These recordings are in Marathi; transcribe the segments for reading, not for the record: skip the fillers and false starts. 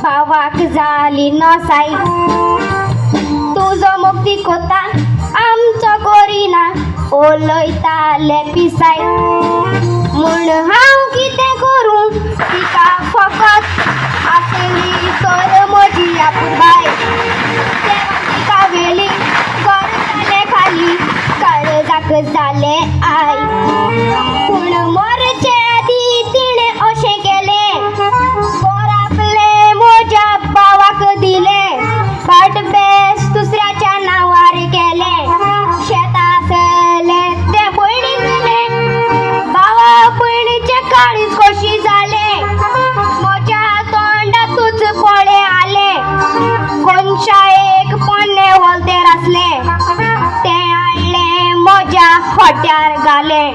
भावाक जाली नसाई तुझो मुक्ती कोता आमचो कोरिना ओलयताले पिसाय म्हूण हांव कितें करूं तिका फकत आसली तर म्हजी आपुरबाय तिका वेली घर जाले खाली काळजाक जाले आय पूण मरचे आदी तिणें अशें केलें म्हज्या भावाक दिले बट बेस दुसऱ्याच्या नांवार केले शेतासले ते भयणीक दिले भावा भयणीचे काळीज कशी जाले म्हज्या तोंडातूच पळे आले कोणशा एक पोन्ने वलतेर आसले ते हाडले म्हज्या खोट्यार घाले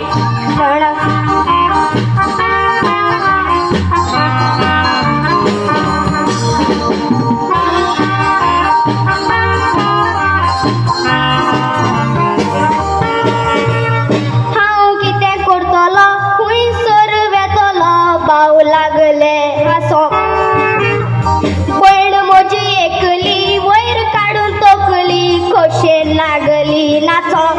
लागले हासोंक भयण म्हजी एकली वयर काडून तोकली खोशेन लागली नाचोंक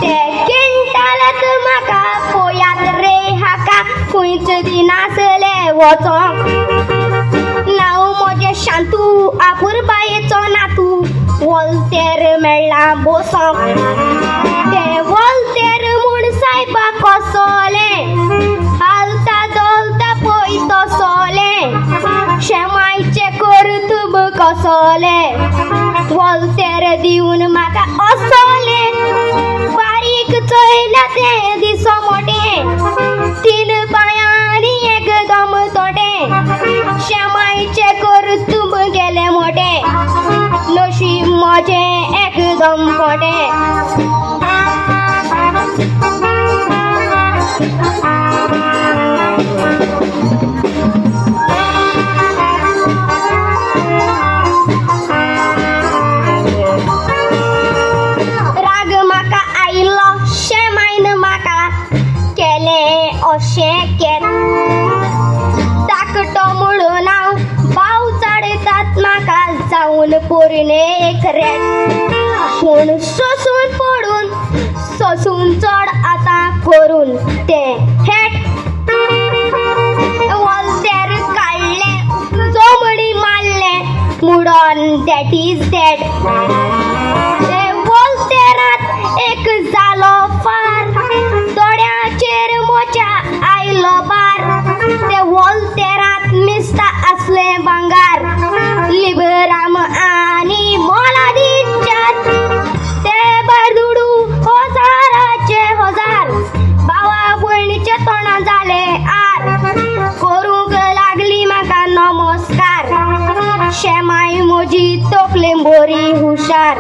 ते किंटालात म्हाका पळयात रे हाका खंयच दिनासले वचोंक नांव म्हजें शांतू आपुरबायेचो नातू वलतेर मेळ्ळा बसोंक ते वलतेर म्हूण सायबा कसोले शेमायचे कर्तुब कसोले वलतेर दिवन म्हाका असोले बारीक चयला ते दिसो मोटे 3 पायांनी एकदम तोटे शेमायचे कर्तुब गेले मोटे नशीब म्हजे एकदम कोटे शेकेत धाकटो म्हणून हांव भाव चडयतात म्हाका जावन पोरणे एक रेट पूण सोसून पडून सोसून चड आतां करून ते हेट वलतेर काडले जोमडी मारले मुडोन दॅट इज दॅट ते वलतेरांत एक जालो फार दोड्याचेर मोच्या आयलो बार ते वलतेरांत मिस्ता असले भांगार लिबराम आनी मोलादीच्यात ते बारदुडू हजाराचे हजार भावा भयणीचे तोंडा जाले आर करूंक लागली म्हाका नमस्कार शेमाय म्हजी तकलें बरी हुशार